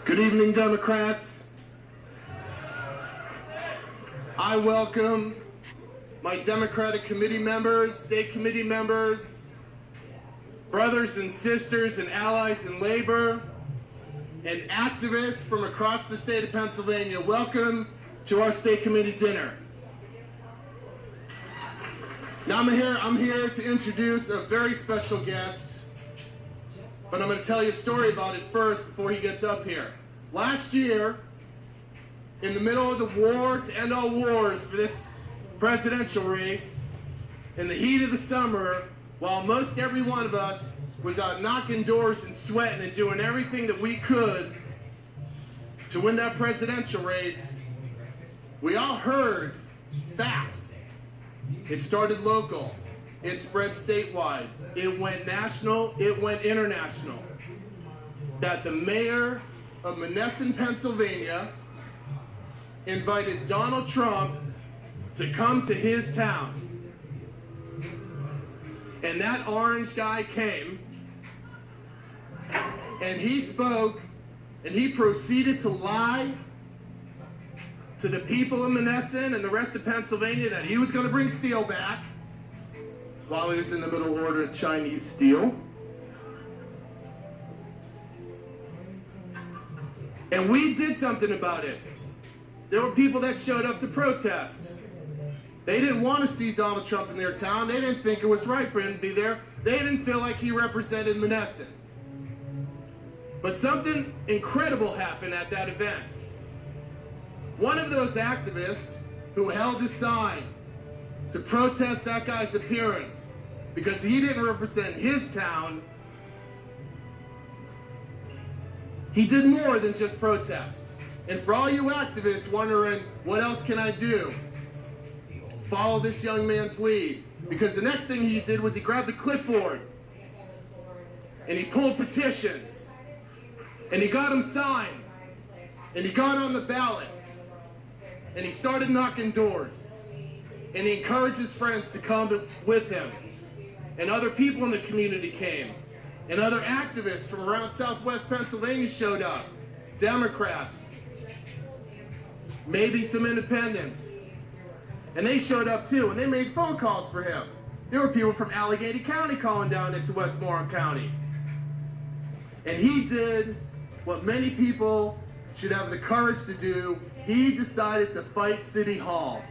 Good evening, Democrats. I welcome my Democratic committee members, state committee members, brothers and sisters and allies in labor, and activists from across the state of Pennsylvania. Welcome to our state committee dinner. Now I'm here to introduce a very special guest, but I'm going to tell you a story about it first before he gets up here. Last year, in the middle of the war to end all wars for this presidential race, in the heat of the summer, while most every one of us was out knocking doors and sweating and doing everything that we could to win that presidential race, we all heard fast. It started local, it spread statewide, it went national, it went international, that the mayor of Monessen, Pennsylvania invited Donald Trump to come to his town. And that orange guy came, and he spoke, and he proceeded to lie to the people of Monessen and the rest of Pennsylvania that he was going to bring steel back while he was in the middle of ordering Chinese steel. And we did something about it. There were people that showed up to protest. They didn't want to see Donald Trump in their town. They didn't think it was right for him to be there. They didn't feel like he represented Monessen. But something incredible happened at that event. One of those activists who held a sign to protest that guy's appearance because he didn't represent his town, he did more than just protest. And for all you activists wondering, what else can I do? Follow this young man's lead. Because the next thing he did was he grabbed a clipboard and he pulled petitions and he got them signed and he got on the ballot and he started knocking doors and he encouraged his friends to come with him, and other people in the community came, and other activists from around Southwest Pennsylvania showed up, Democrats, maybe some independents, and they showed up too, and they made phone calls for him. There were people from Allegheny County calling down into Westmoreland County. And he did what many people should have the courage to do. He decided to fight City Hall.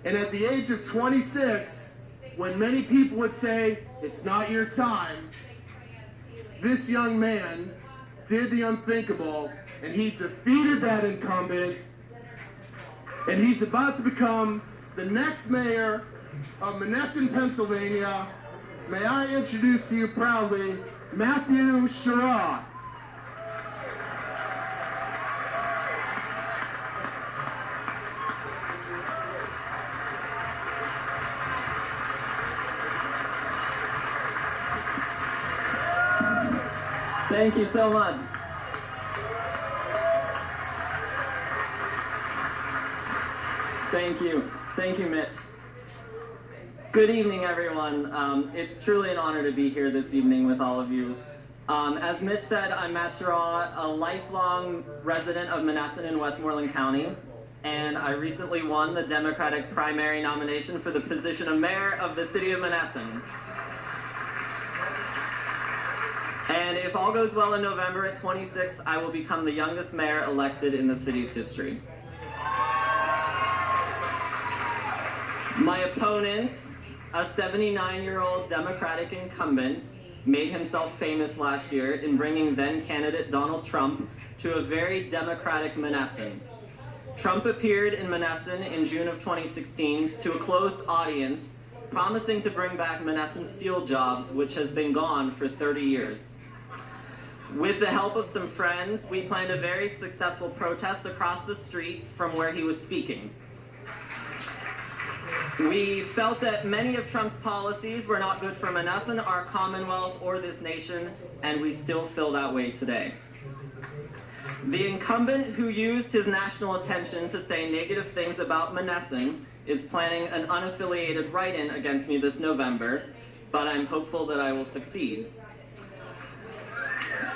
And at the age of 26, when many people would say, it's not your time, this young man did the unthinkable, and he defeated that incumbent, and he's about to become the next mayor of Monessen, Pennsylvania. May I introduce to you proudly, Matthew Shorraw. Thank you so much. Thank you. Thank you, Mitch. Good evening, everyone. It's truly an honor to be here this evening with all of you. As Mitch said, I'm Matt Shorraw, a lifelong resident of Monessen in Westmoreland County, and I recently won the Democratic primary nomination for the position of mayor of the city of Monessen. And if all goes well in November at 26, I will become the youngest mayor elected in the city's history. My opponent, a 79-year-old Democratic incumbent, made himself famous last year in bringing then-candidate Donald Trump to a very Democratic Monessen. Trump appeared in Monessen in June of 2016 to a closed audience, promising to bring back Monessen steel jobs, which has been gone for 30 years. With the help of some friends, we planned a very successful protest across the street from where he was speaking. We felt that many of Trump's policies were not good for Monessen, our Commonwealth, or this nation, and we still feel that way today. The incumbent who used his national attention to say negative things about Monessen is planning an unaffiliated write-in against me this November, but I'm hopeful that I will succeed.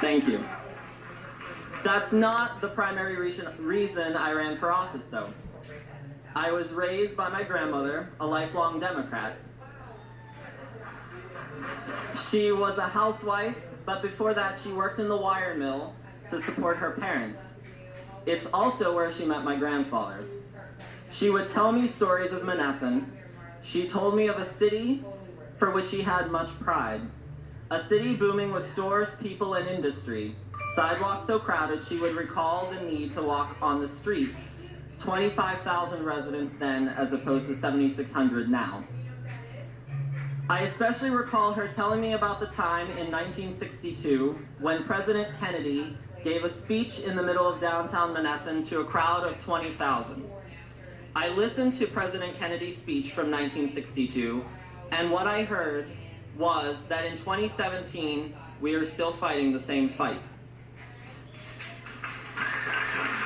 Thank you. That's not the primary reason I ran for office, though. I was raised by my grandmother, a lifelong Democrat. She was a housewife, but before that she worked in the wire mill to support her parents. It's also where she met my grandfather. She would tell me stories of Monessen. She told me of a city for which she had much pride. A city booming with stores, people, and industry. Sidewalks so crowded she would recall the need to walk on the streets. 25,000 residents then, as opposed to 7,600 now. I especially recall her telling me about the time in 1962 when President Kennedy gave a speech in the middle of downtown Monessen to a crowd of 20,000. I listened to President Kennedy's speech from 1962, and what I heard was that in 2017, we are still fighting the same fight.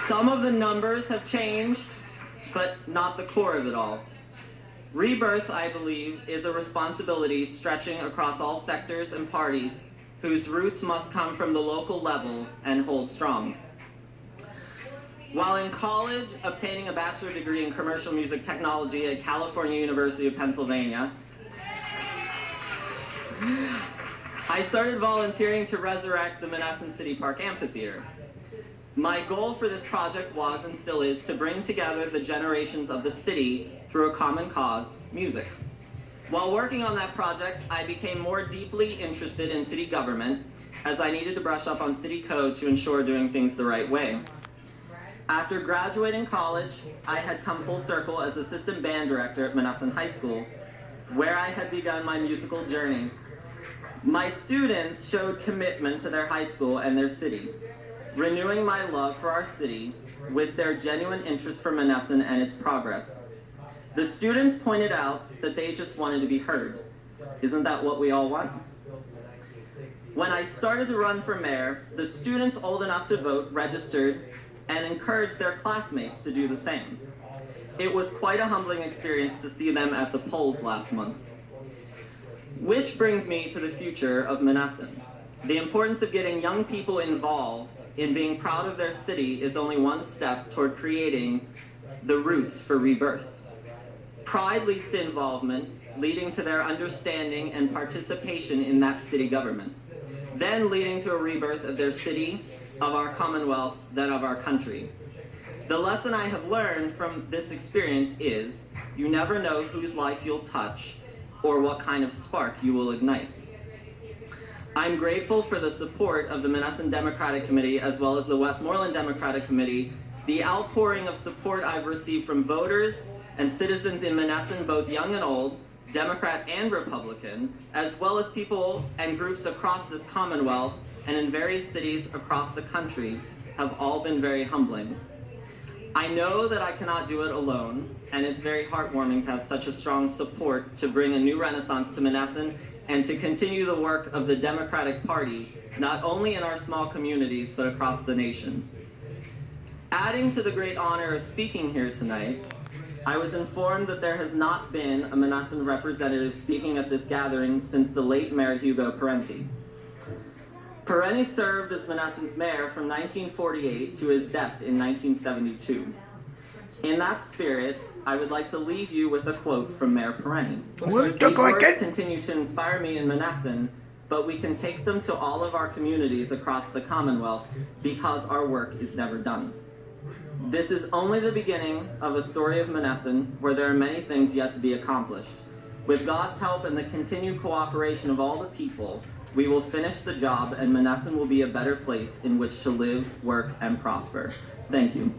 Some of the numbers have changed, but not the core of it all. Rebirth, I believe, is a responsibility stretching across all sectors and parties whose roots must come from the local level and hold strong. While in college, obtaining a bachelor degree in commercial music technology at California University of Pennsylvania, I started volunteering to resurrect the Monessen City Park Amphitheater. My goal for this project was, and still is, to bring together the generations of the city through a common cause, music. While working on that project, I became more deeply interested in city government, as I needed to brush up on city code to ensure doing things the right way. After graduating college, I had come full circle as assistant band director at Monessen High School, where I had begun my musical journey. My students showed commitment to their high school and their city, renewing my love for our city with their genuine interest for Monessen and its progress. The students pointed out that they just wanted to be heard. Isn't that what we all want? When I started to run for mayor, the students old enough to vote registered and encouraged their classmates to do the same. It was quite a humbling experience to see them at the polls last month. Which brings me to the future of Monessen. The importance of getting young people involved in being proud of their city is only one step toward creating the roots for rebirth. Pride leads to involvement, leading to their understanding and participation in that city government, then leading to a rebirth of their city, of our Commonwealth, then of our country. The lesson I have learned from this experience is, you never know whose life you'll touch or what kind of spark you will ignite. I'm grateful for the support of the Monessen Democratic Committee as well as the Westmoreland Democratic Committee, the outpouring of support I've received from voters and citizens in Monessen, both young and old, Democrat and Republican, as well as people and groups across this Commonwealth and in various cities across the country have all been very humbling. I know that I cannot do it alone, and it's very heartwarming to have such a strong support to bring a new renaissance to Monessen and to continue the work of the Democratic Party, not only in our small communities, but across the nation. Adding to the great honor of speaking here tonight, I was informed that there has not been a Monessen representative speaking at this gathering since the late Mayor Hugo Parenti. Parenti served as Monessen's mayor from 1948 to his death in 1972. In that spirit, I would like to leave you with a quote from Mayor Parenti. These words continue to inspire me in Monessen, but we can take them to all of our communities across the Commonwealth because our work is never done. This is only the beginning of a story of Monessen where there are many things yet to be accomplished. With God's help and the continued cooperation of all the people, we will finish the job and Monessen will be a better place in which to live, work, and prosper. Thank you.